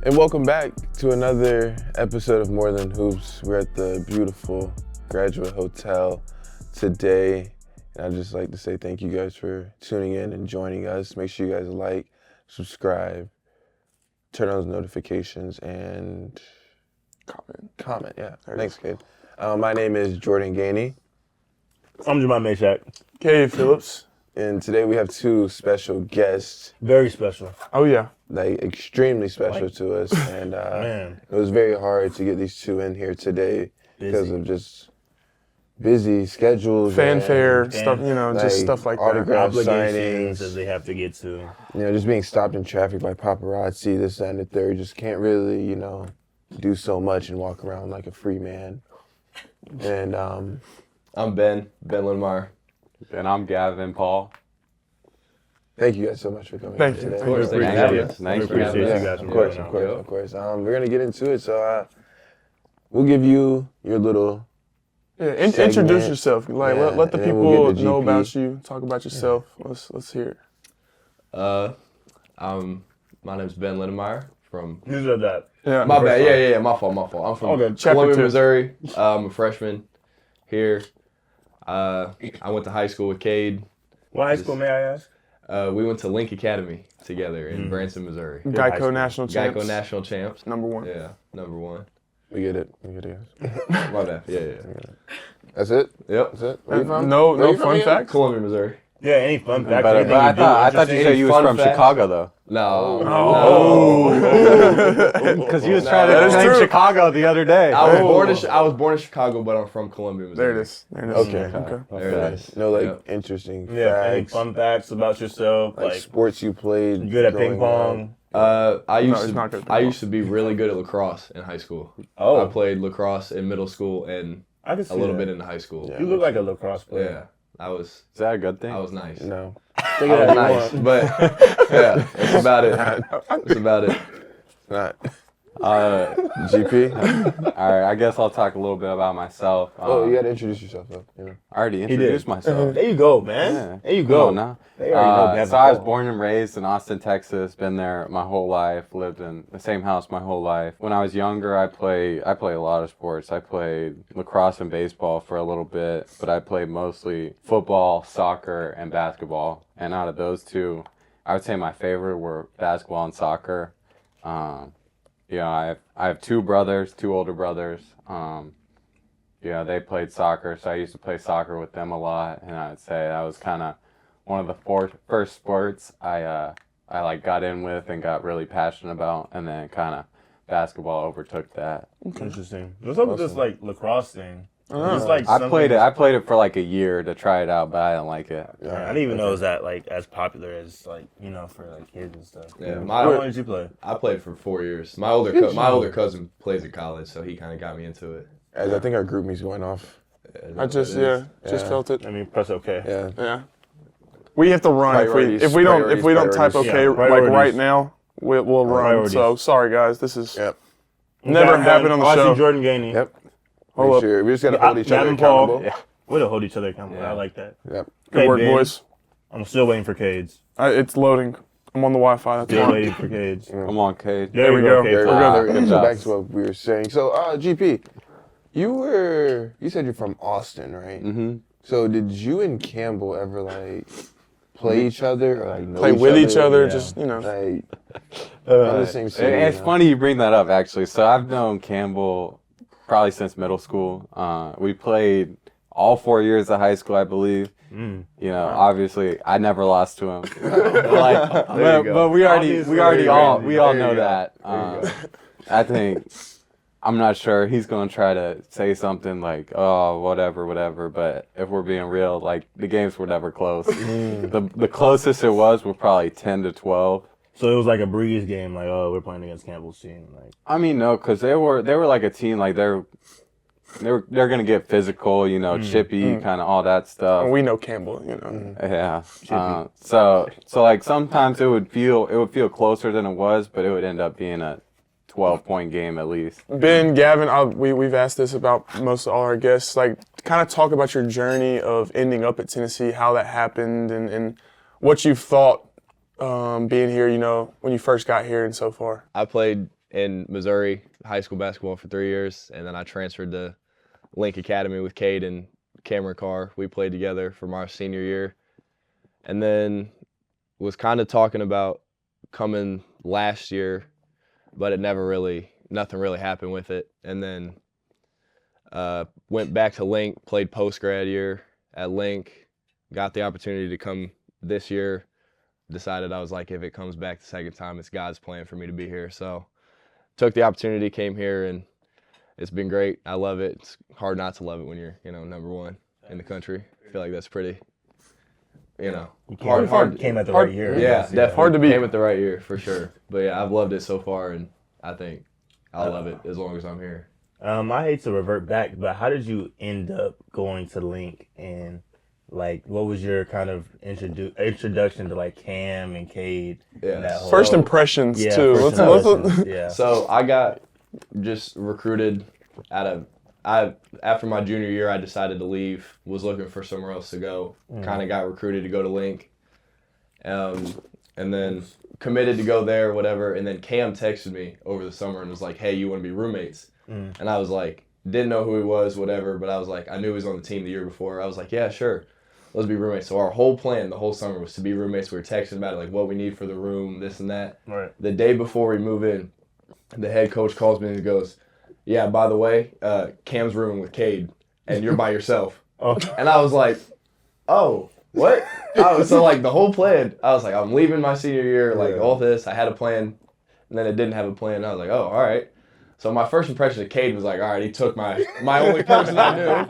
And welcome back to another episode of More Than Hoops. We're at the beautiful Graduate Hotel today. And I'd just like to say thank you guys for tuning in and joining us. Make sure you guys like, subscribe, turn on those notifications, and comment. Yeah, thanks, kid. My name is Jordan Gainey. I'm Jamal Mayshak. Cade Phillips. And today we have two special guests. Very special. Oh, yeah. Like, extremely special to us. And Man. It was very hard to get these two in here today because of just busy schedules. Fanfare, and, stuff, just stuff like that. Autograph Obligations signings. that they have to get to. Just being stopped in traffic by paparazzi, this, that, and the third. Just can't really, do so much and walk around like a free man. And I'm Ben Lindmeyer. And I'm Gavin Paul. thank you guys so much for coming Thank today. you. Of course, Thank thank you. you. Thanks for We having appreciate us. you guys. Of course. We're gonna get into it. So we'll give you your little. Yeah, segment. introduce yourself. Like, Yeah, let the and then we'll people get the know GP. about you. Talk about yourself. Let's hear it. My name's Ben Lindmeyer from. Who said that? Yeah. My bad. Yeah. My fault. I'm from Okay, chapter Columbia, 2. Missouri. I'm a freshman here. I went to high school with Cade. What high school, may I ask? We went to Link Academy together in Branson, Missouri. Geico high school. National Champs. Geico National Champs. Number 1. Yeah, number 1. We get it, guys. My bad. Yeah. That's it. Yep. That's it. Where you from? No Where you from fun again? facts? Columbia, Missouri. Yeah, any fun facts? But anything I you do thought you interesting? said you was Fun from fact? Chicago though. No. Because you was trying That to is claim true. Chicago the other day. I was born in Chicago, but I'm from Columbia, Missouri. There it is. Okay. There it is. No, like Yep. interesting Yeah, any facts, fun facts about yourself? like Like, sports you played. you good at ping growing pong? up. I used it's not good to. I used to be really good at lacrosse in high school. Oh. I played lacrosse in middle school and I can see a little that. bit in high school. Yeah. You look like a lacrosse Yeah, player. I was. Is that a good thing? I was nice. No. I was nice, but yeah, that's about it. That's about it. Not. Uh, GP. all right, I guess I'll talk a little bit about myself. You gotta introduce yourself though. I already did. introduced myself. There you go, man. Yeah. There you Come go. on now. They already know Gavin So I was Paul. born and raised in Austin, Texas. Been there my whole life. Lived in the same house my whole life. When I was younger, I played a lot of sports. I played lacrosse and baseball for a little bit, but I played mostly football, soccer, and basketball. And out of those two, I would say my favorite were basketball and soccer. I have two older brothers. They played soccer, so I used to play soccer with them a lot, and I'd say that was kind of one of the first sports I got in with and got really passionate about, and then kind of basketball overtook that. Interesting. What's up with this like lacrosse thing? It's like I played it for like a year to try it out, but I didn't like it. I didn't even know it was that like as popular as like for like kids and stuff. Yeah, How long did you play? I played for 4 years. My older cousin plays at college, so he kind of got me into it. As I think our group me's going off. I just felt it. I mean, press okay. Yeah. Yeah. We have to run Priorities, if we don't type priorities. okay Yeah, like priorities. right now. We'll run. Priorities. So sorry guys, this is Yep. never happened on the I show. see Jordan Gainey. Yep. Hold Make up. sure. We just gotta hold each other Gavin Paul. accountable. Yeah. Way to hold each other accountable. Yeah. I like that. Yep. Good Okay, work, Ben. boys. I'm still waiting for Cades. It's loading. I'm on the Wi-Fi. That's Still why. waiting for Cades. Come on, Cade. There we we go. go. There we Okay, go. fine. There we go. good So job. back to what we were saying. So, GP, you said you're from Austin, right? Mm-hmm. So did you and Campbell ever like play each other or like know Play with each other, Yeah. just like on the same city? It's funny you bring that up, actually. So I've known Campbell probably since middle school. We played all 4 years of high school, I believe. Obviously, I never lost to him. But we all know that. I think I'm not sure he's gonna try to say something like, "Oh, whatever." But if we're being real, like the games were never close. The closest it was probably 10 to 12. So it was like a breeze game. Like, oh, we're playing against Campbell's team. Like, I mean, no, because they were like a team. Like they're gonna get physical, chippy, kind of all that stuff. We know Campbell, Yeah. So like sometimes it would feel closer than it was, but it would end up being a 12-point game at least. Ben, Gavin, we've asked this about most of all our guests. Like, kind of talk about your journey of ending up at Tennessee, how that happened, and what you've thought being here, when you first got here and so far. I played in Missouri, high school basketball for 3 years, and then I transferred to Link Academy with Cade and Cameron Carr. We played together for my senior year, and then was kind of talking about coming last year, but nothing really happened with it. And then went back to Link, played post-grad year at Link, got the opportunity to come this year. Decided I was like, if it comes back the second time, it's God's plan for me to be here. So took the opportunity, came here, and it's been great. I love it. It's hard not to love it when you're, number one in the country. I feel like that's pretty, hard. Came at the right year. Yeah, definitely. Hard to beat. Came at the right year for sure. But yeah, I've loved it so far, and I think I'll love it as long as I'm here. I hate to revert back, but how did you end up going to Link, and like what was your kind of introduction to like Cam and Cade? Yeah. First impressions too. First impressions, yeah. So I got just recruited after my junior year. I decided to leave. Was looking for somewhere else to go. Kind of got recruited to go to Link, and then committed to go there, whatever. And then Cam texted me over the summer and was like, "Hey, you want to be roommates?" And I was like, didn't know who he was, whatever. But I was like, I knew he was on the team the year before. I was like, yeah, sure. Let's be roommates. So our whole plan the whole summer was to be roommates. We were texting about it, like what we need for the room, this and that. Right. The day before we move in, the head coach calls me and he goes, yeah, by the way, Cam's rooming with Cade, and you're by yourself. And I was like, oh, what? So like the whole plan, I was like, I'm leaving my senior year, like all this. I had a plan, and then it didn't have a plan. I was like, oh, all right. So my first impression of Cade was like, all right, he took my only person I knew.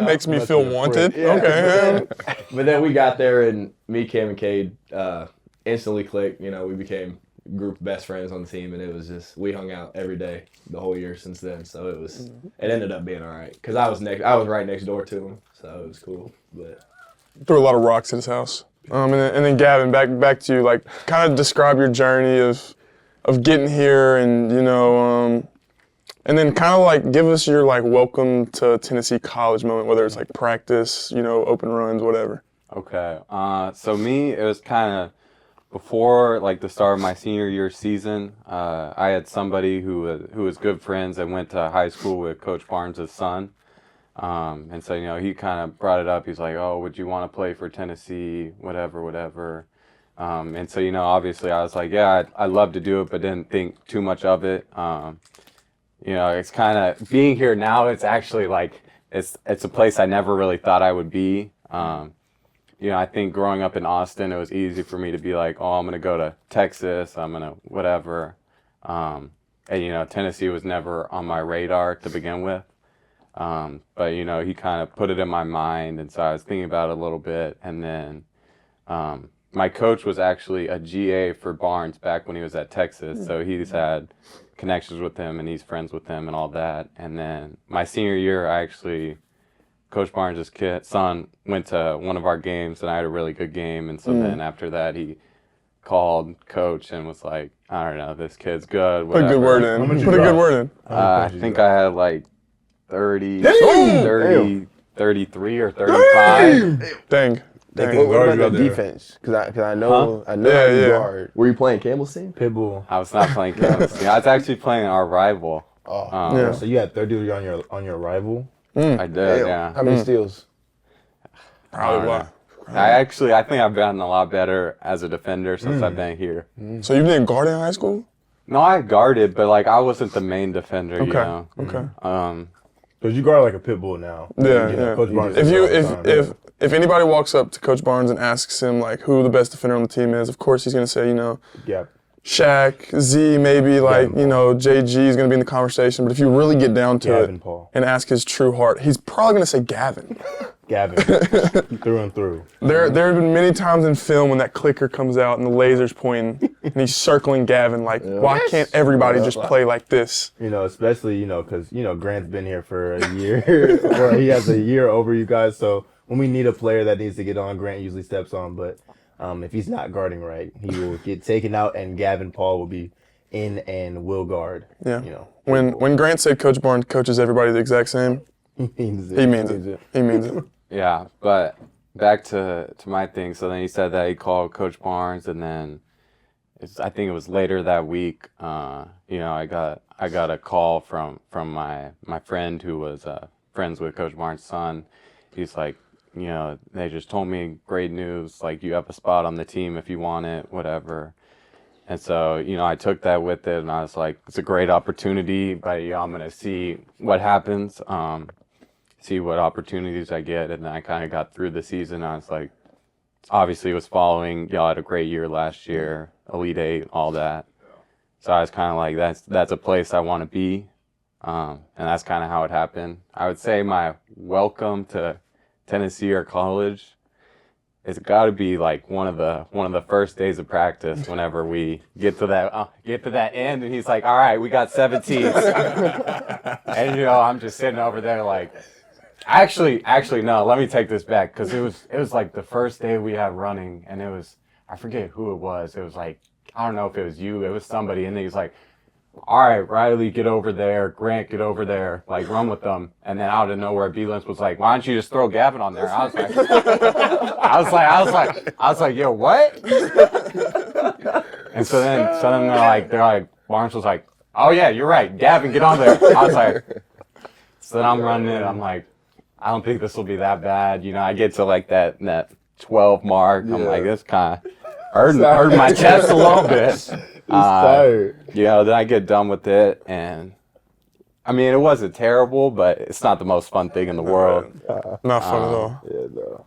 Makes me feel wanted. Yeah. Okay. But then we got there, and me, Cam, and Cade instantly clicked. We became a group of best friends on the team, and it was just, we hung out every day the whole year since then. So it ended up being all right because I was right next door to him, so it was cool. But Threw a lot of rocks at his house. And then Gavin, back to you. Like, kind of describe your journey of getting here, and and then kind of like give us your like welcome to Tennessee college moment, whether it's like practice, open runs, whatever. Okay. So me, it was kind of before like the start of my senior year season. I had somebody who was good friends and went to high school with Coach Barnes' son. And so, he kind of brought it up. He's like, oh, would you want to play for Tennessee? Whatever. And so, obviously I was like, yeah, I'd love to do it, but didn't think too much of it. It's kind of being here now. It's actually like, it's a place I never really thought I would be. I think growing up in Austin, it was easy for me to be like, oh, I'm going to go to Texas. I'm going to whatever. And, Tennessee was never on my radar to begin with. But, he kind of put it in my mind. And so I was thinking about it a little bit. And then my coach was actually a GA for Barnes back when he was at Texas. So he's had connections with him and he's friends with him and all that. And then my senior year, Coach Barnes' son went to one of our games and I had a really good game. And so then after that, he called Coach and was like, I don't know, this kid's good. Put a good word in. I think I had like 33 or 35. Dang. What about the defense? Because I know you guard. were you playing Campbell's team? Pitbull. I was not playing Kansas. I was actually playing our rival. So you had 30 on your rival? I did, yeah. How many steals? Probably a lot. I think I've gotten a lot better as a defender since I've been here. So you didn't guard in high school? No, I guarded, but like I wasn't the main defender, Okay. Okay. Because you guard like a Pitbull now. Yeah. Coach Barnes if anybody walks up to Coach Barnes and asks him like who the best defender on the team is, of course he's gonna say, Shaq, Z, maybe like, JG is going to be in the conversation. But if you really get down to Gavin it Paul. And ask his true heart, he's probably going to say Gavin. Gavin. Through and through. There have been many times in film when that clicker comes out and the laser's pointing and he's circling Gavin like, why can't everybody just play like this? Especially, because, Grant's been here for a year. Or he has a year over you guys. So when we need a player that needs to get on, Grant usually steps on. But if he's not guarding right, he will get taken out, and Gavin Paul will be in and will guard. Yeah. When Grant said Coach Barnes coaches everybody the exact same, he means it. He means it. Yeah, but back to my thing. So then he said that he called Coach Barnes, and then I think it was later that week. You know, I got a call from my friend who was friends with Coach Martin's son. He's like, you know, they just told me great news. Like, you have a spot on the team if you want it, whatever. And so, you know, I took that with it, and I was like, it's a great opportunity, but you know, I'm gonna see what happens, see what opportunities I get, and then I kind of got through the season. I was like, obviously was following. Y'all had a great year last year, Elite Eight, all that. So I was kind of like, that's a place I want to be, and that's kind of how it happened. I would say my welcome to Tennessee or college, it's got to be like one of the first days of practice. Whenever we get to that end, and he's like, "All right, we got 17," and you know, I'm just sitting over there like. Actually, no. Let me take this back, because it was like the first day we had running, and I forget who it was. It was like, I don't know if it was you. It was somebody, and he's like, "All right, Riley, get over there. Grant, get over there. Like, run with them." And then out of nowhere, B-Lens was like, "Why don't you just throw Gavin on there?" I was like, "Yo, what?" And so then they're like, Barnes was like, "Oh yeah, you're right. Gavin, get on there." I was like, so then I'm running it. I'm like, I don't think this will be that bad. You know, I get to like that 12 mark. I'm like, this kind of hurting my chest a little bit. Tired. You know, then I get done with it, and I mean, it wasn't terrible, but it's not the most fun thing in the world. Not fun at all. Yeah, no.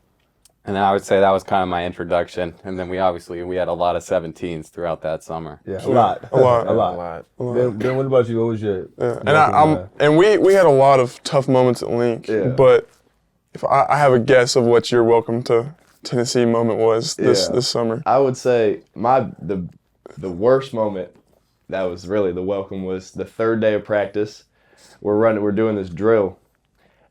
And then I would say that was kind of my introduction. And then we had a lot of 17s throughout that summer. Yeah, a lot. Ben, what about you? What was your? Yeah. And we had a lot of tough moments at Link. Yeah. But if I have a guess of what your welcome to Tennessee moment was this summer. I would say the worst moment that was really the welcome was the third day of practice. We're doing this drill,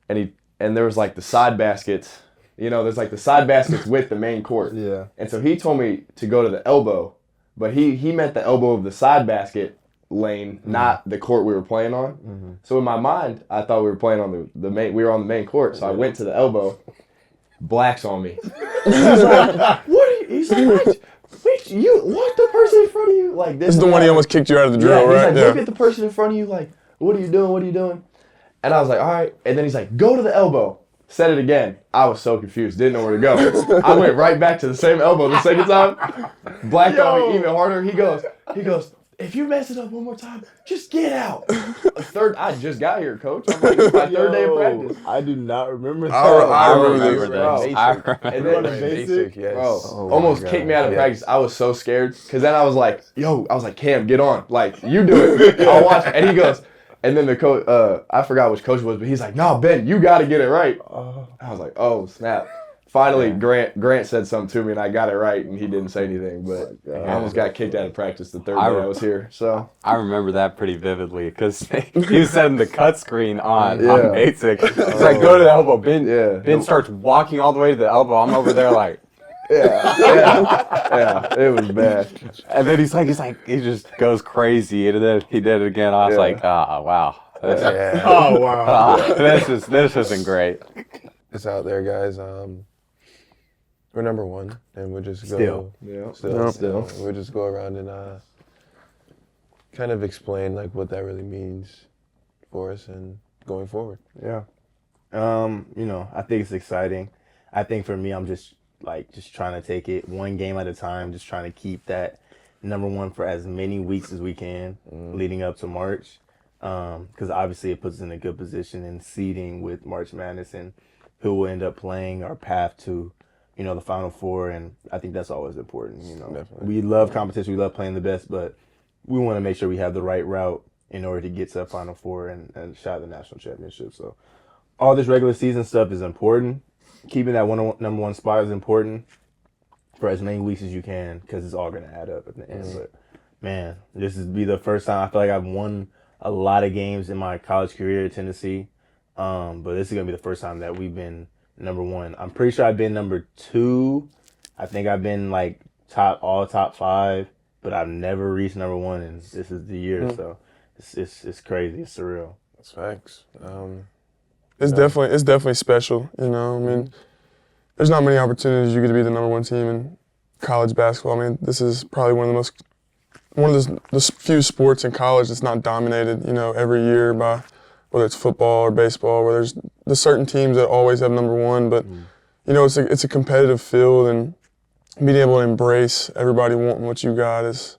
and there was like the side baskets. You know, there's like the side baskets with the main court. Yeah. And so he told me to go to the elbow, but he meant the elbow of the side basket lane, not the court we were playing on. Mm-hmm. So in my mind, I thought we were playing on the main. We were on the main court, so I went to the elbow. Black's on me. He's like, "What are you?" He's like, "Wait, you want the person in front of you like this?" This is the one he almost kicked you out of the drill, he's right? Like, look at the person in front of you, like, "What are you doing? What are you doing?" And I was like, "All right." And then he's like, "Go to the elbow." Said it again. I was so confused. Didn't know where to go. I went right back to the same elbow the second time. Blacked on me even harder. He goes, "If you mess it up one more time, just get out." I just got here, coach. I'm like, it's my third day of practice. I do not remember that. I remember this. this. And then Basic, yes. bro, Oh almost my kicked God, me out of yes. practice. I was so scared. Because then I was like, Cam, get on. Like, you do it. I'll watch. And he goes, and then the coach, I forgot which coach it was, but he's like, "No, Ben, you got to get it right." I was like, oh, snap. Finally, Grant said something to me, and I got it right, and he didn't say anything. But I almost got kicked out of practice the third day I was here. So I remember that pretty vividly, because he was setting the cut screen on basic. He's like, "Go to the elbow." Ben starts walking all the way to the elbow. I'm over there like, Yeah, it was bad. and then he just goes crazy, and then he did it again. I was like, "Oh wow, Oh wow. this isn't great." It's out there, guys. We're number one, and we'll just go. Still. We'll just go around and kind of explain like what that really means for us and going forward. Yeah. You know, I think it's exciting. I think for me, I'm just trying to take it one game at a time, just trying to keep that number one for as many weeks as we can leading up to March. Because obviously it puts us in a good position in seeding with March Madness and who will end up playing, our path to, you know, the Final Four. And I think that's always important. You know, Definitely. We love competition, we love playing the best, but we want to make sure we have the right route in order to get to the Final Four and shot at the national championship. So all this regular season stuff is important. Keeping that number one spot is important for as many weeks as you can, because it's all going to add up at the end. But man, this is be the first time I feel like I've won a lot of games in my college career at Tennessee. But this is going to be the first time that we've been number one. I'm pretty sure I've been number two. I think I've been like top 5, but I've never reached number one, and this is the year. So it's crazy. It's surreal. That's facts. It's definitely special. You know, I mean, there's not many opportunities you get to be the number one team in college basketball. I mean, this is probably one of the most one of the few sports in college that's not dominated, every year by whether it's football or baseball, where there's certain teams that always have number one, but it's a competitive field, and being able to embrace everybody wanting what you got is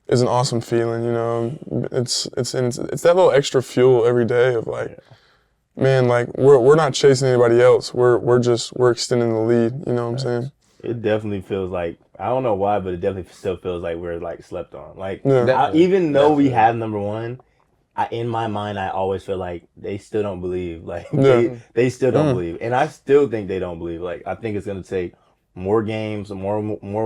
an awesome feeling. It's that little extra fuel every day of like, man, like we're not chasing anybody else. We're extending the lead. You know what I'm saying? It definitely feels like, I don't know why, but it definitely still feels like we're like slept on. Like Yeah. even though we have number one, in my mind I always feel like they still don't believe. Like they still don't believe, and I still think they don't believe. Like I think it's gonna take more games, more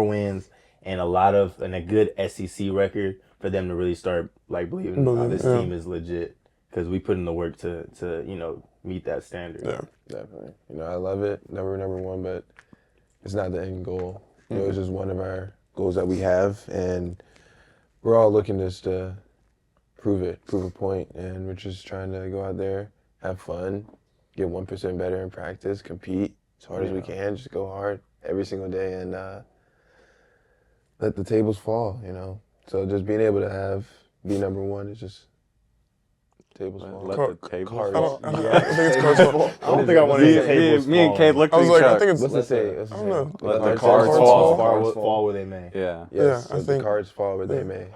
wins, and a good SEC record for them to really start like believing this team is legit, because we put in the work to meet that standard. Yeah, Definitely. I love it. Never number one, but it's not the end goal. It's just one of our goals that we have, and we're all looking just to prove a point, and we're just trying to go out there, have fun, get 1% better in practice, compete as hard as we can, just go hard every single day, and let the tables fall, So just being able to be number one is just tables fall. Let the tables I fall. don't think it's cards fall. I don't think I want to say tables Me and Kate looked I at was each like, I other. think it's. What's it say? I don't know. Let the cards cards fall. fall where they may. Yeah. Yes, Yeah, I let think- the cards fall where they may.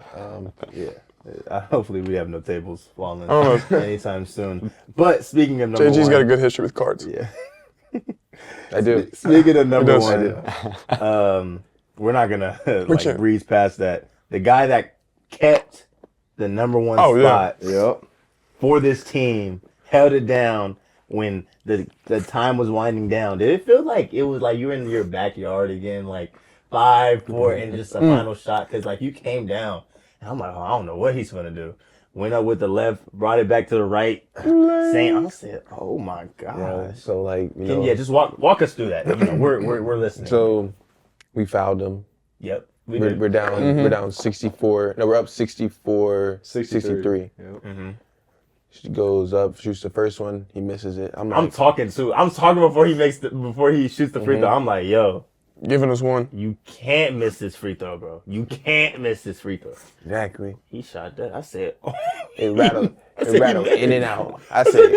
Hopefully we have no tables falling I don't know. anytime soon. But speaking of number one, JG's got a good history with cards. Yeah. I do. Speaking of number does. one, we're not gonna can't. breeze past that. The guy that kept the number one Oh, yeah. spot Yep. for this team, held it down when the time was winding down. Did it feel like it was like you were in your backyard again, like 5-4 and just a final shot? Because like you came down, and I'm like, oh, I don't know what he's gonna do. Went up with the left, brought it back to the right. I said, oh my gosh. Yeah. So like Just walk us through that. We're listening. So we fouled him. Yep. We're down. We're down 64. No, we're up 64. 63. Yep. She goes up, shoots the first one. He misses it. I'm talking before he shoots the free throw. I'm like, yo, Giving us one. you can't miss this free throw, bro. You can't miss this free throw. exactly. He shot that. I said, oh. It rattled. It rattled in and out. I said,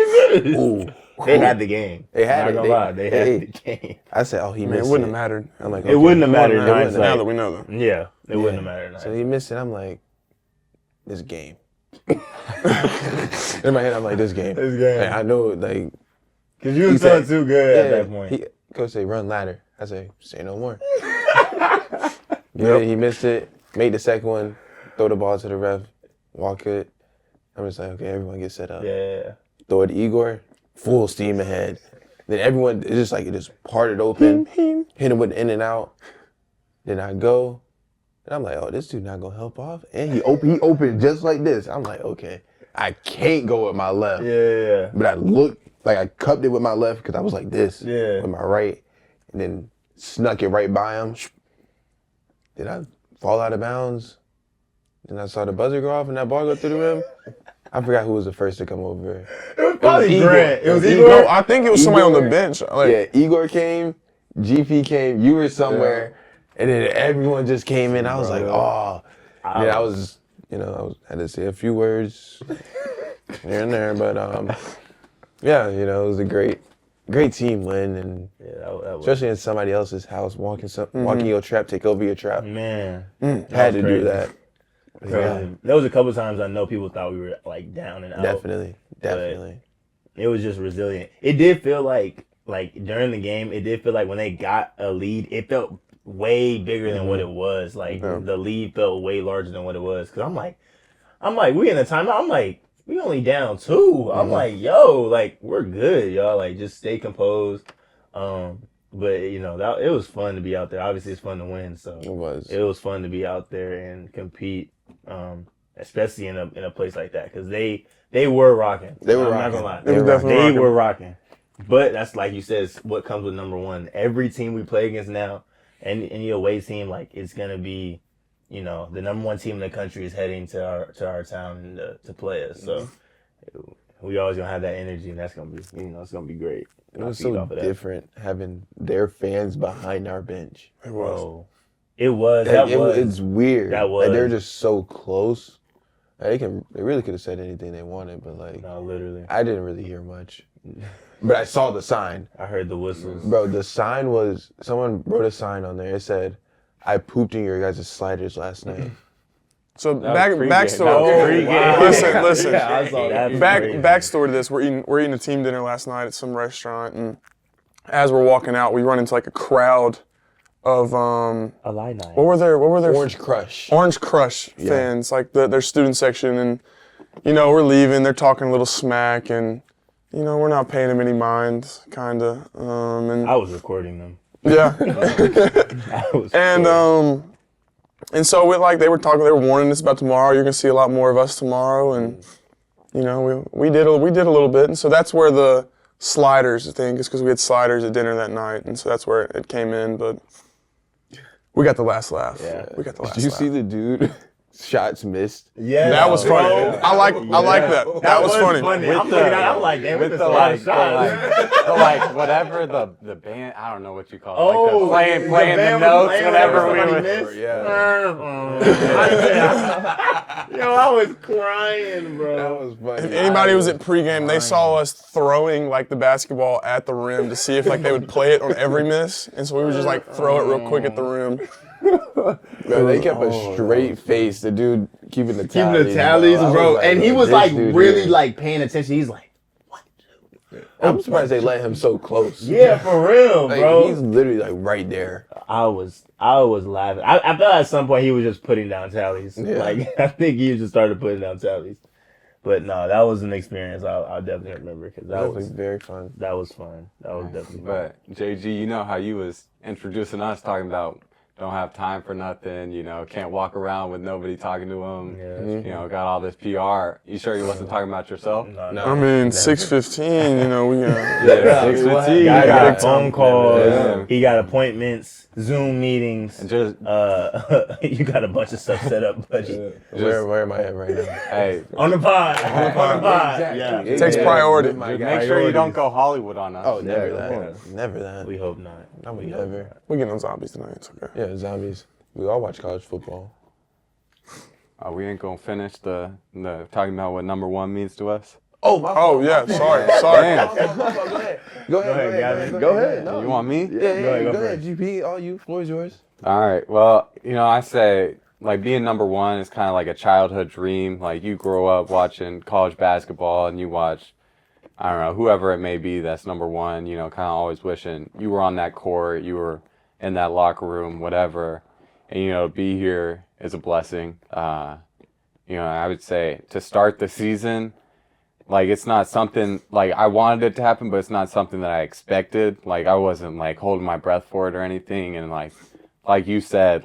ooh. They had the game. They had I'm not it. gonna lie. They had the game. I said, oh, he Man, missed it wouldn't it. have mattered. I'm like, It wouldn't have mattered in It wouldn't have hindsight. Now that we know that. Yeah, it wouldn't have mattered. So he missed it. I'm like, this game. In my head, I'm like, this game. This game. And I know, like, Because you was He feeling said- too good at that point. Coach say, run ladder. I say, say no more. He missed it. Made the second one. Throw the ball to the ref. Walk it. I'm just like, okay, everyone get set up. Yeah. Throw it to Igor. Full steam ahead. Then everyone, it's just like, it just parted open. Hit him with the in and out. Then I go. And I'm like, oh, this dude not gonna help off. And he opened just like this. I'm like, okay, I can't go with my left. Yeah. But I looked, like I cupped it with my left because I was like this. Yeah. With my right. And then snuck it right by him. Did I fall out of bounds? Then I saw the buzzer go off and that ball go through the rim. I forgot who was the first to come over. It was probably Igor. Grant. It was It was Igor. No, I think it was somebody on the Igor. bench. Like, Yeah, Igor came, GP came, you were somewhere, and then everyone just came in. I was like, oh. Yeah, I was, had to say a few words here and there, but yeah, it was a great team win, and Yeah, that was especially in somebody else's house, walking your trap, take over your trap. man. Had to crazy. do that. Crazy. Yeah, There was a couple times I know people thought we were like down and out. definitely. It was just resilient. It did feel like during the game, it did feel like when they got a lead, it felt way bigger than what it was. Like the lead felt way larger than what it was. Cause I'm like, we in a timeout. I'm like, we only down 2. I'm like, yo, like we're good, y'all. Like just stay composed. But it was fun to be out there. Obviously, it's fun to win. So It was. It was fun to be out there and compete, especially in a place like that, because they were rocking. They were I'm rocking. not gonna lie. They were definitely They rocking. were rocking. But that's like you said, it's what comes with number one. Every team we play against now, any away team, like it's gonna be, the number one team in the country is heading to our town and to play us. So we always gonna have that energy, and that's gonna be, it's gonna be great. It was so different having their fans behind our bench. it was. Bro, It was. It's weird. That was. Like, they're just so close. Like, they really could have said anything they wanted, but like, No, literally. I didn't really hear much. But I saw the sign. I heard the whistles. Bro, the sign was, someone wrote a sign on there. It said, "I pooped in your guys' sliders last night." So That was backstory. pregame. Wow. Listen. Yeah, I saw that. Backstory to this: we're eating a team dinner last night at some restaurant, and as we're walking out, we run into like a crowd of Illini. what were their Orange Crush. Orange Crush fans, like their student section, and we're leaving. They're talking a little smack, and we're not paying them any mind, kinda. And I was recording them. yeah, I was and so they were warning us about tomorrow. You're gonna see a lot more of us tomorrow, and we did a little bit, and so that's where the sliders thing is, because we had sliders at dinner that night, and so that's where it came in. But we got the last laugh. Yeah. We got the last Did you laugh. see the dude? Shots missed. Yeah. That was funny. bro. I like that. That was funny. I'm looking at it, I'm like, damn, With it's the a lot of shots. whatever the band, I don't know what you call it. Oh, like the playing the notes whenever we were. Yo, I was crying, bro. That was funny. If anybody was at pregame, they saw us throwing the basketball at the rim to see if they would play it on every miss, and so we would just throw it real quick at the rim. Bro, they kept a straight face. The dude keeping the Keeping tallies. the tallies, I bro. And he was this dude really here. paying attention. He's like, I'm surprised they let him so close. yeah, for real, Like, bro. he's literally right there. I was laughing. I felt at some point he was just putting down tallies. Yeah. I think he just started putting down tallies. But no, that was an experience I'll definitely remember, because That was very fun. that was fun. That was definitely fun. But JG, you know how you was introducing us, talking about don't have time for nothing, can't walk around with nobody talking to him, Yeah. got all this PR. You sure you wasn't talking about yourself? No. I mean, 6:15. We got. Yeah, 6:15. Guy got big phone time. calls. Yeah. He got appointments, Zoom meetings. And just, You got a bunch of stuff set up, buddy. Where am I at right now? hey, On the pod. On the pod. Exactly. Yeah. Takes priority. My just guy. make sure you don't go Hollywood on us. Oh, never Yeah, that. Never that. We hope not. Not we ever. We're getting on zombies tonight. It's okay. Yeah, zombies. We all watch college football. We ain't gonna finish the talking about what number one means to us. Oh, my Oh yeah, sorry. Damn. Go ahead, Gavin. Go ahead. No, You want me? Yeah, go go first. ahead. GP, all you. Floor is yours. All right. Well, I say being number one is kind of like a childhood dream. Like you grow up watching college basketball and you watch, I don't know, whoever it may be that's number one, kind of always wishing you were on that court, you were in that locker room, whatever. And, to be here is a blessing. I would say to start the season, it's not something, I wanted it to happen, but it's not something that I expected. I wasn't, holding my breath for it or anything. And, like you said,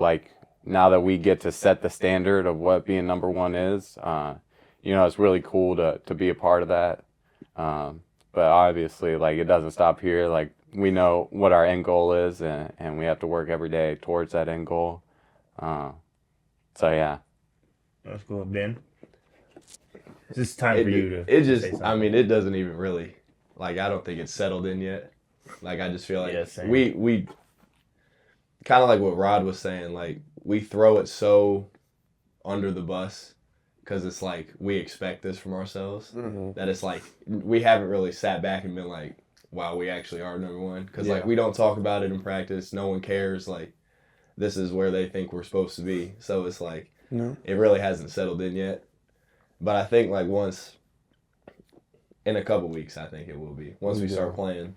now that we get to set the standard of what being number one is, it's really cool to be a part of that. But obviously, it doesn't stop here. We know what our end goal is, and we have to work every day towards that end goal. So, yeah. That's cool. Ben? It's just time for you to It just, say something. I mean, it doesn't even really, I don't think it's settled in yet. I just feel like Yeah, same. we kind of like what Rod was saying, we throw it so under the bus because it's we expect this from ourselves that it's we haven't really sat back and been wow, we actually are number one. Because we don't talk about it in practice. No one cares. This is where they think we're supposed to be. So it's No. it really hasn't settled in yet. But I think once, in a couple weeks, I think it will be. Once we start playing,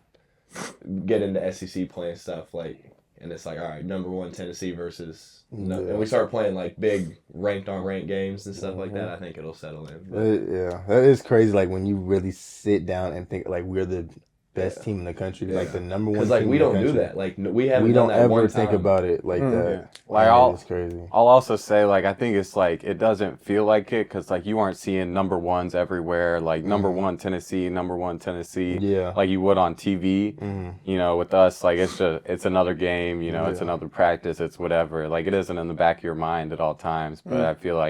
get into SEC playing stuff, and it's all right, number one Tennessee versus, and we start playing big ranked on ranked games and stuff like that, I think it'll settle in. But, Yeah, that is crazy. When you really sit down and think we're the best team in the country, the number one. because team we in the don't do country. that. We haven't We done don't that one ever time. think about it like that. It's crazy. I'll also say, I think it's it doesn't feel like it because, you aren't seeing number ones everywhere. Number one Tennessee, number one Tennessee. Yeah. Like you would on TV. With us, it's another game, it's another practice, it's whatever. It isn't in the back of your mind at all times. But I feel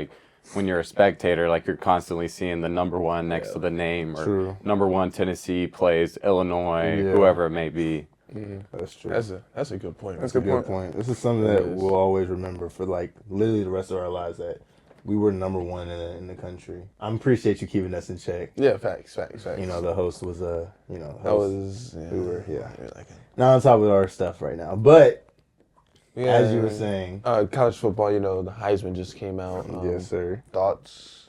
when you're a spectator, you're constantly seeing the number one next to the name or True. number one Tennessee plays Illinois, Yeah. whoever it may be. That's true. That's a good point. That's a good point. This is something that we'll always remember for like literally the rest of our lives. That we were number one in the country. I appreciate you keeping us in check. Yeah, facts. You know, the host was that was we were not on top of our stuff right now, but as you were saying, college football. You know, the Heisman just came out. Yes, sir. Thoughts?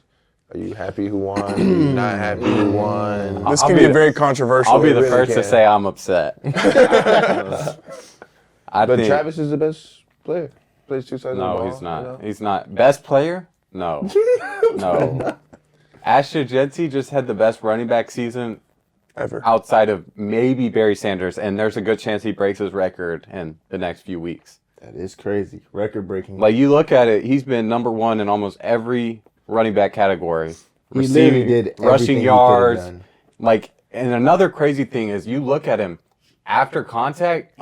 Are you happy who won? Are you not happy who won? This can be very controversial. I'll be the really first to can. say I'm upset. But Travis is the best player. Plays two sides of the ball. No, he's not. You know? He's not. Best player? No. No. Ashton Jeanty just had the best running back season ever. outside of maybe Barry Sanders, and there's a good chance he breaks his record in the next few weeks. That is crazy. Record breaking. Like, you look at it, he's been number one in almost every running back category. He literally did rushing everything yards. he could've done. Like, and another crazy thing is you look at him after contact,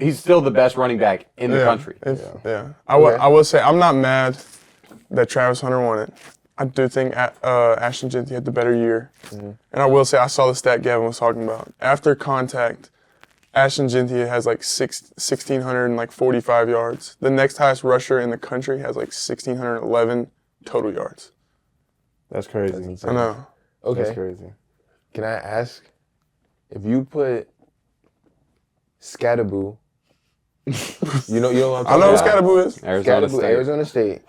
he's still the best running back in the country. I will say I'm not mad that Travis Hunter won it. I do think Ashton Jeanty had the better year. And I will say I saw the stat Gavin was talking about. After contact, Ashton Jeanty has like 1,645 yards. The next highest rusher in the country has like 1,611 total yards. That's crazy. I know. Okay. That's crazy. Can I ask if you put Scatterboo? you know what I'm I talking know what about? Scatterboo is. Arizona State,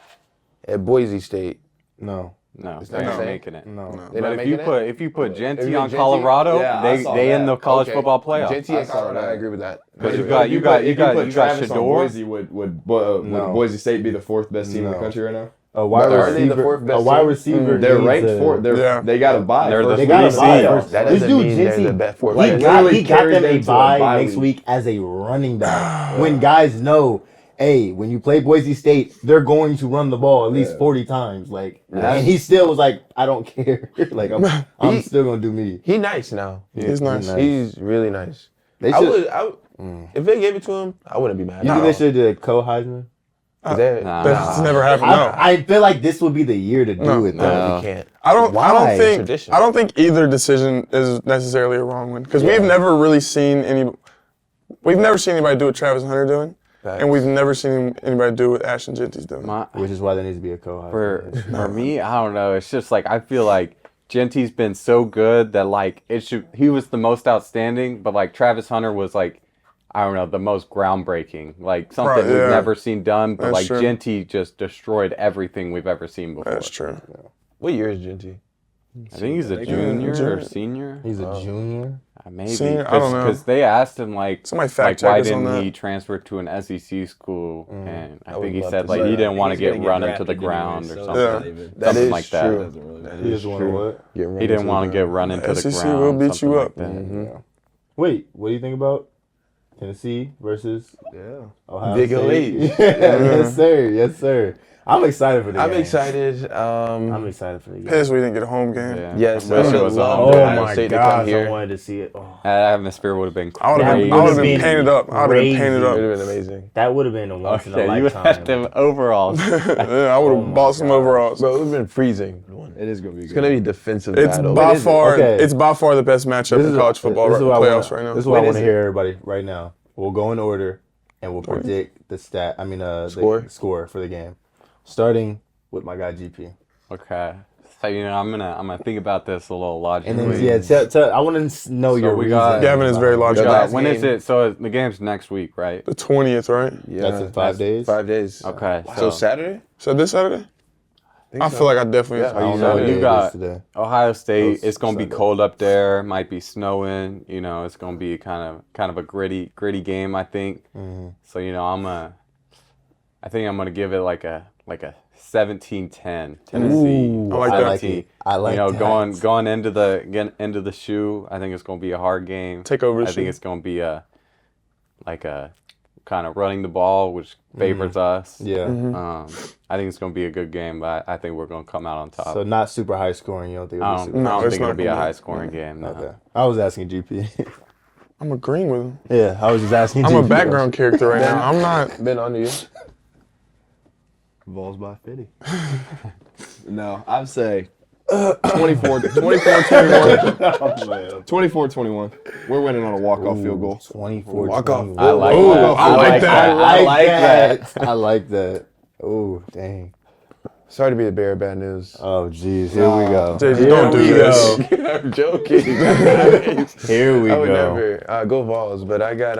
at Boise State. No. No, It's they're not not the same? making it. No. They're But not if you put Jeanty on Jeanty- Colorado, Yeah, I saw they in that. the college football playoff. JT and Colorado, I agree with that. Because you If you got put Travis on Shador. Boise, would Boise State be the fourth best team in the No. country right now? A wide Are they the receiver. fourth best A wide team? receiver. They're needs ranked a- fourth. They got a bye. They're the They got a three bye. seed. That This doesn't dude, mean they're the Jeanty, best fourth he best. got Literally them carried a them to a bye bye next week. week as a running back. When guys know, hey, when you play Boise State, they're going to run the ball at least 40 times. Like, and he still was like, I don't care. Like, I'm still gonna do me. He nice now. He's nice. He's really nice. They I should. would, if they gave it to him, I wouldn't be mad. You think they should do a co-Heisman? That's never happened. No. I feel like this would be the year to do it. No, Though. you can't. I don't think Tradition. I don't think either decision is necessarily a wrong one because we've never really seen anybody do what Travis Hunter doing, and we've never seen anybody do what Ashton Jeanty's doing. Which is why there needs to be a co-Heisman. For me, I don't know. It's just like I feel like Jeanty's been so good that like he was the most outstanding, but like Travis Hunter was like, I don't know, the most groundbreaking, like something we've never seen done. But That's like true. Jeanty just destroyed everything we've ever seen before. That's true. What year is Genty? I think he's a junior or senior. He's a junior. Maybe. Senior? I don't know. Because they asked him like, Somebody fact why check us on didn't that. he transfer to an SEC school? And I would think he love said to like see he that. didn't want to He's get gonna run into the drafted ground anyway, or so something. it's not even- That Something is like that. true. Doesn't really That matter. He is just want to true. what? Get run He didn't into want the to get ground. run into the SEC ground. will beat you something up. like that. Wait, what do you think about Tennessee versus Ohio Big State? Elite. Yes, sir. Yes, sir. I'm excited for the game. I'm excited. I'm excited for the game. Pissed we didn't get a home game. Yeah. Yes, I I wish it would was love on. for Oh Ohio my State to come gosh, I here. wanted to see it. Oh, That atmosphere would have been I would have crazy. been painted up. I would have been painted It up. would have been amazing. that would have been a once in a Okay, you lifetime. had them overalls. Yeah, I would have bought some overalls. Bro, it would have been freezing. It is gonna be It's good. going to be a defensive It's battle. by is it? far, Okay. it's by far the best matchup in college football This is what I playoffs wanna- right now. This is what I When want is to it? hear, everybody, right now. We'll go in order, and we'll predict the Score? the score for the game. Starting with my guy GP. Okay. So I'm gonna think about this a little logically. And then, tell, I want to know your we reason. got- Gavin is very We logical. got- last when is game- it? So the game's next week, right? The 20th, right? Yeah, That's in 5 days? 5 days. Okay. So Saturday? So this Saturday? I feel like I definitely. Yeah. Oh, you So know what you it is got- today. Ohio State. Oh, It's gonna be Sunday. cold up there. Might be snowing. You know, it's gonna be kind of a gritty game. I think. So I think I'm gonna give it like a 17-10 Tennessee. Ooh, I like that. 17. I like you know, that. going into the shoe. I think it's gonna be a hard game. Take over the I think shoe. it's gonna be a kind of running the ball, which favors us. Yeah. I think it's gonna be a good game, but I think we're gonna come out on top. So not super high scoring. You don't think it'll be super No, I don't it's think it'll not be a gonna be. high scoring game. No. Okay. I was asking GP. I'm agreeing with him. Yeah, I was just asking I'm GP. a background character right now. I'm not. Been on to you. Vols by 50. No, I'd say 24, 21. 24-21. We're winning on a walk-off field goal. 24. Walk-off. I like Ooh, that. I like that. I like that. I like that. Oh, dang. Sorry to be the bearer of bad news. Oh, jeez. Here we go. JJ, don't do this. I'm joking. Here we I would go. never go Vols, but I got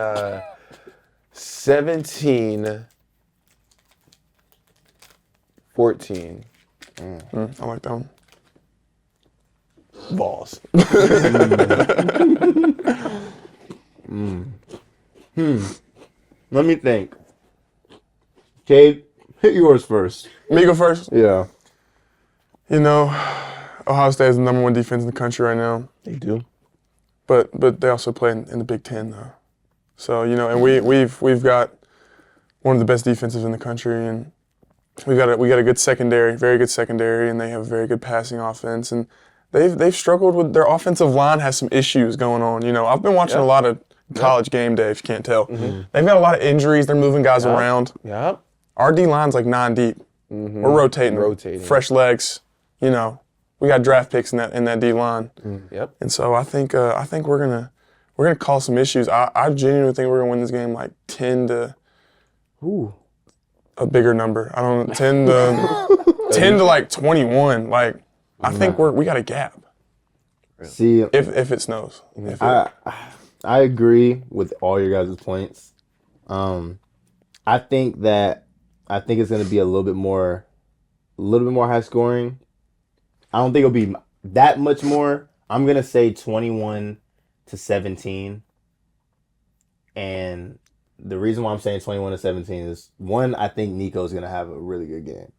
17-14. I like that one. Vols. Let me think. Cade, hit yours first. Me go first. Yeah. You know, Ohio State is the #1 defense in the country right now. They do. But they also play in the Big Ten though. So, you know, and we've got one of the best defenses in the country, and we got a good secondary, very good secondary, and they have a very good passing offense, and they've struggled with their offensive line has some issues going on. You know, I've been watching a lot of college game day, if you can't tell. They've got a lot of injuries, they're moving guys around. Yep. Our D line's like 9 deep. We're rotating. Fresh legs, you know. We got draft picks in that D line. Yep. And so I think we're gonna cause some issues. I genuinely think we're gonna win this game like 10 to a bigger number. I don't know, 10 to like 21. Like I think we got a gap. See, If it snows. I agree with all your guys' points. I think it's gonna be a little bit more high scoring. I don't think it'll be that much more. I'm gonna say 21-17. And the reason why I'm saying 21-17 is, one, I think Nico's gonna have a really good game.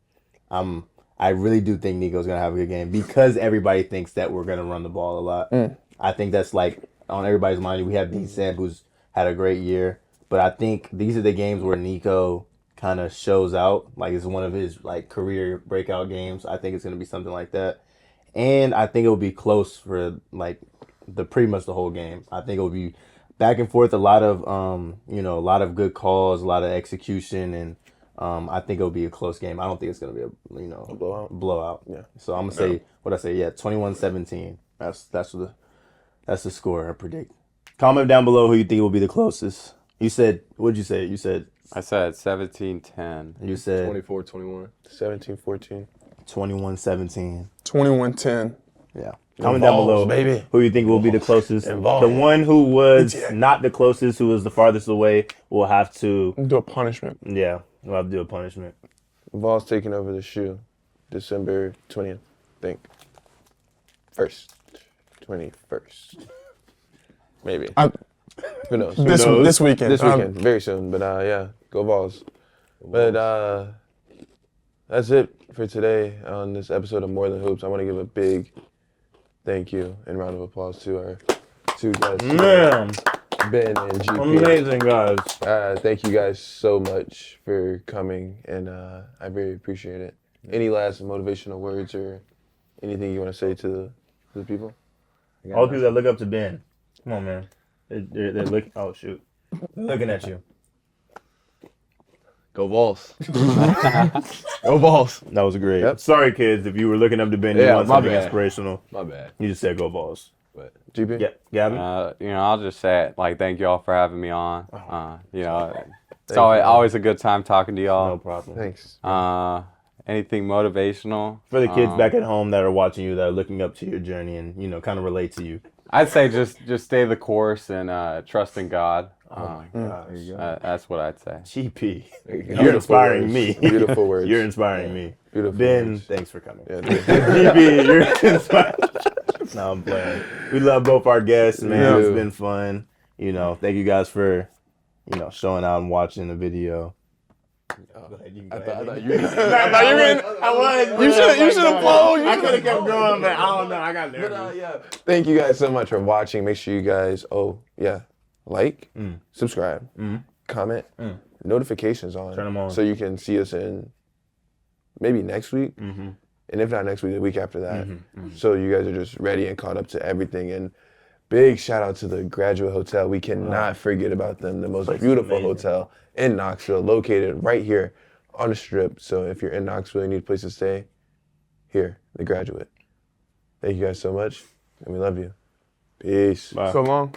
I really do think Nico's gonna have a good game because everybody thinks that we're gonna run the ball a lot. I think that's like on everybody's mind. We have D-Seb, who's had a great year, but I think these are the games where Nico kind of shows out. Like it's one of his like career breakout games. I think it's gonna be something like that, and I think it will be close for like pretty much the whole game. I think it will be back and forth, a lot of a lot of good calls, a lot of execution, and I think it'll be a close game. I don't think it's gonna be a blowout. Yeah. So I'm gonna say 21-17. That's the score I predict. Comment down below who you think will be the closest. You said, what'd you say? You said I said 17-10. You said 24-21. 17-14. 21-17. 21-10. Yeah. Comment down below, baby. who you think will be the closest. Vols. The one who was not the closest, who was the farthest away, will have to. Do a punishment. Yeah, we'll have to do a punishment. Vols taking over the shoe, December 20th, I think. 21st. Maybe. Who knows? This weekend. This weekend, very soon. But yeah, go Vols. But that's it for today on this episode of More Than Hoops. I want to give a big thank you and round of applause to our two guys, Man, Ben and GP. amazing guys. Thank you guys so much for coming, and I very appreciate it. Any last motivational words or anything you want to say to the people? All the people that look up to Ben. Come on, man. They're looking. Oh shoot, they're looking at you. Go Vols. Go Vols. That was great. Yep. Sorry, kids, if you were looking up to Ben, you Yeah, want my something bad. inspirational. My bad. You just said go Vols. But GP? Yeah, Gavin. I'll just say it. Like, thank you all for having me on. It's always a good time talking to y'all. No problem. Thanks. Anything motivational? For the kids back at home that are watching you, that are looking up to your journey and kind of relate to you. I'd say just stay the course and trust in God. Oh my gosh. That's what I'd say. GP. Beautiful You're inspiring words. me. Beautiful words. You're inspiring me. Beautiful Ben, words. thanks for coming. Yeah, GP, you're inspiring. No, I'm playing. We love both our guests, man. Yeah. It's been fun. Thank you guys for, showing out and watching the video. I thought You should have flowed. I could have kept going, but I don't know. I got nervous. Thank you guys so much for watching. Make sure you guys, like, subscribe, comment, notifications on. Turn 'em on. So you can see us in maybe next week. And if not next week, the week after that. So you guys are just ready and caught up to everything. And big shout out to the Graduate Hotel. We cannot forget about them. The most beautiful hotel in Knoxville, located right here on the Strip. So if you're in Knoxville and you need a place to stay, here, the Graduate. Thank you guys so much, and we love you. Peace. Bye. So long.